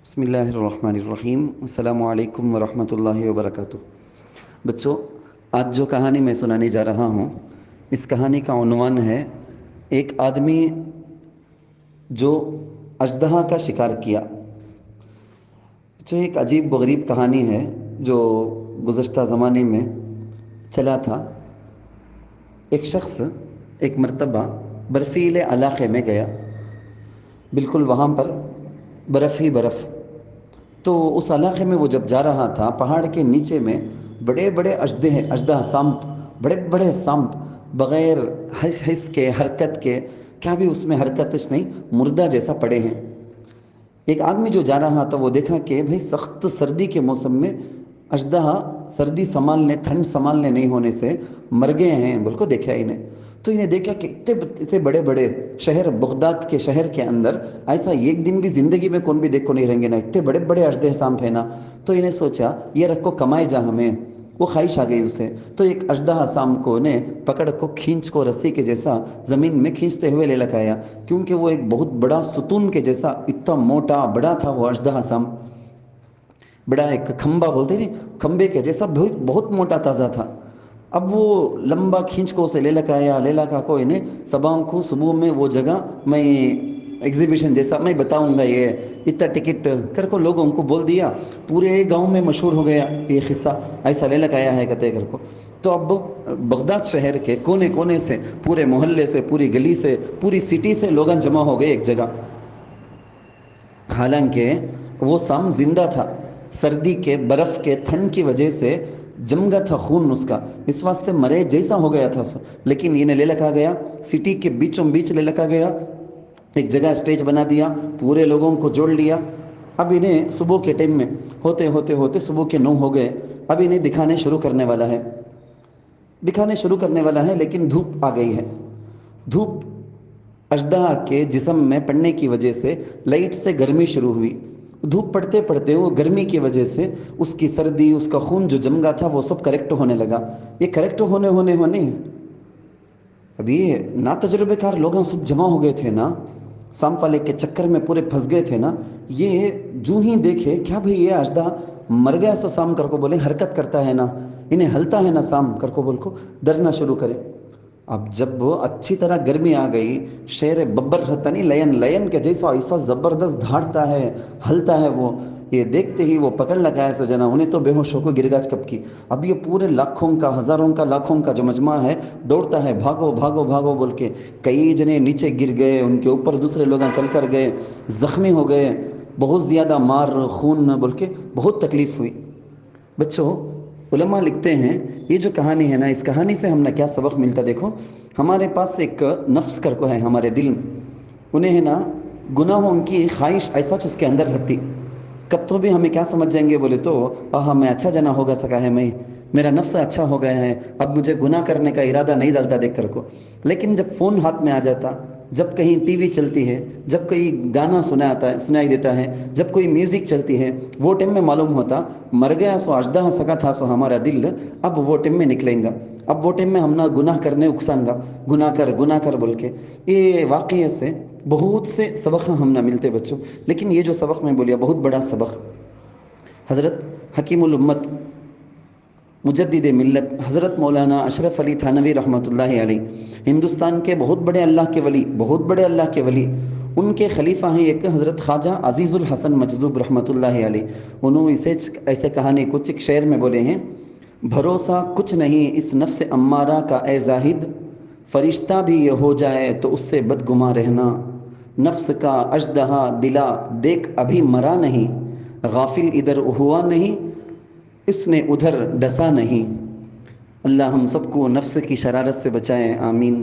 بسم اللہ الرحمن الرحیم السلام علیکم ورحمۃ اللہ وبرکاتہ۔ بچوں، آج جو کہانی میں سنانے جا رہا ہوں، اس کہانی کا عنوان ہے ایک آدمی جو اژدہا کا شکار کیا۔ بچوں، ایک عجیب و غریب کہانی ہے جو گزشتہ زمانے میں چلا تھا۔ ایک شخص ایک مرتبہ برفیلے علاقے میں گیا، بالکل وہاں پر برف ہی برف۔ تو اس علاقے میں وہ جب جا رہا تھا، پہاڑ کے نیچے میں بڑے بڑے اژدہا سانپ، بڑے بڑے سانپ، بغیر حس کے، حرکت کے، کیا بھی اس میں حرکتش نہیں، مردہ جیسا پڑے ہیں۔ ایک آدمی جو جا رہا تھا وہ دیکھا کہ بھئی سخت سردی کے موسم میں اژدہا سردی سنبھالنے، ٹھنڈ سنبھالنے نہیں ہونے سے مر گئے ہیں، بالکل دیکھا انہیں۔ تو انہیں دیکھا کہ اتنے بڑے بڑے شہر، بغداد کے شہر کے اندر ایسا ایک دن بھی زندگی میں کون بھی دیکھو نہیں رہیں گے نا، اتنے بڑے بڑے اژدہے سانپ ہیں نا۔ تو انہیں سوچا یہ رکھو، کمائے جا ہمیں، وہ خواہش آ گئی اسے۔ تو ایک اژدہا سانپ کو نے پکڑ کو، کھینچ کو رسی کے جیسا زمین میں کھینچتے ہوئے لے لگایا، کیونکہ وہ ایک بہت بڑا ستون کے جیسا، اتنا موٹا بڑا تھا وہ اژدہا سانپ، بڑا ایک کھمبا بولتے نہیں، کھمبے کے جیسا بہت موٹا تازہ تھا۔ اب وہ لمبا کھینچ کو اسے لے لگا کو انہیں صبح میں وہ جگہ میں ایگزیبیشن جیسا میں بتاؤں گا، یہ اتنا ٹکٹ کر کو لوگوں کو بول دیا، پورے گاؤں میں مشہور ہو گیا یہ قصہ، ایسا لے لگایا ہے کہتے کر کو۔ تو اب بغداد شہر کے کونے کونے سے، پورے محلے سے، پوری گلی سے، پوری سٹی سے لوگ جمع ہو گئے ایک جگہ۔ حالانکہ وہ سام زندہ تھا، سردی کے، برف کے، ٹھنڈ کی وجہ سے جم گیا تھا خون اس کا، اس واسطے مرے جیسا ہو گیا تھا اس، لیکن انہیں لے لکھا گیا، سٹی کے بیچوں بیچ لے لکھا گیا، ایک جگہ اسٹیج بنا دیا، پورے لوگوں کو جوڑ لیا۔ اب انہیں صبح کے ٹائم میں ہوتے صبح کے 9 ہو گئے، اب انہیں دکھانے شروع کرنے والا ہے، لیکن دھوپ آ گئی ہے۔ دھوپ اژدہا کے جسم میں پڑنے کی وجہ سے لائٹ سے گرمی شروع ہوئی۔ دھوپ پڑتے پڑتے وہ گرمی کی وجہ سے اس کی سردی، اس کا خون جو جم گیا تھا وہ سب کریکٹ ہونے لگا۔ یہ کریکٹ ہونے اب یہ نا تجربے کار لوگ سب جمع ہو گئے تھے نا، سانپ والے کے چکر میں پورے پھنس گئے تھے نا۔ یہ جو ہی دیکھے کیا بھئی یہ اژدہا مر گیا سو سام کر کو بولے، حرکت کرتا ہے نا، انہیں ہلتا ہے نا سام کر کو بول کو ڈرنا شروع کرے۔ اب جب وہ اچھی طرح گرمی آ گئی، شیر ببر رہتا نہیں، لین کے جیسا ایسا زبردست دھاڑتا ہے، ہلتا ہے وہ، یہ دیکھتے ہی وہ پکڑ لگا ہے سو جنا، انہیں تو بے ہوش ہو کو گر گاج کب کی۔ اب یہ پورے لاکھوں کا، ہزاروں کا، لاکھوں کا جو مجمع ہے دوڑتا ہے، بھاگو بھاگو بھاگو بول کے، کئی جنے نیچے گر گئے، ان کے اوپر دوسرے لوگ چل کر گئے، زخمی ہو گئے، بہت زیادہ مار خون بول کے بہت تکلیف ہوئی۔ بچوں، علماء لکھتے ہیں یہ جو کہانی ہے نا، اس کہانی سے ہم نے کیا سبق ملتا، دیکھو ہمارے پاس ایک نفس کر کو ہے ہمارے دل میں، انہیں ہے نا گناہوں کی خواہش ایسا اس کے اندر رہتی، کب تو بھی ہمیں کیا سمجھ جائیں گے بولے تو میں اچھا جنا ہوگا سکا ہے، میرا نفس اچھا ہو گیا ہے، اب مجھے گناہ کرنے کا ارادہ نہیں ڈالتا دیکھ کر کو۔ لیکن جب فون ہاتھ میں آ جاتا، جب کہیں ٹی وی چلتی ہے، جب کوئی گانا سنائی دیتا ہے، جب کوئی میوزک چلتی ہے، وہ ٹائم میں معلوم ہوتا مر گیا سو اژدہا سکا تھا سو ہمارا دل، اب وہ ٹائم میں نکلیں گا، اب وہ ٹائم میں ہم نہ گناہ کرنے اکسائیں گا، گناہ کر بول کے۔ یہ واقعے سے بہت سے سبق ہم نہ ملتے بچوں، لیکن یہ جو سبق میں بولیا بہت بڑا سبق، حضرت حکیم الامت، مجدد ملت، حضرت مولانا اشرف علی تھانوی رحمۃ اللہ علیہ، ہندوستان کے بہت بڑے اللہ کے ولی، ان کے خلیفہ ہیں ایک حضرت خواجہ عزیز الحسن مجذوب رحمۃ اللہ علیہ۔ انہوں ایسے کہانی کچھ ایک شعر میں بولے ہیں، بھروسہ کچھ نہیں اس نفس امارہ کا اے زاہد، فرشتہ بھی یہ ہو جائے تو اس سے بدگماں رہنا، نفس کا اژدہا دلا دیکھ ابھی مرا نہیں، غافل ادھر ہوا نہیں اس نے ادھر ڈسا نہیں۔ اللہ ہم سب کو نفس کی شرارت سے بچائے، آمین۔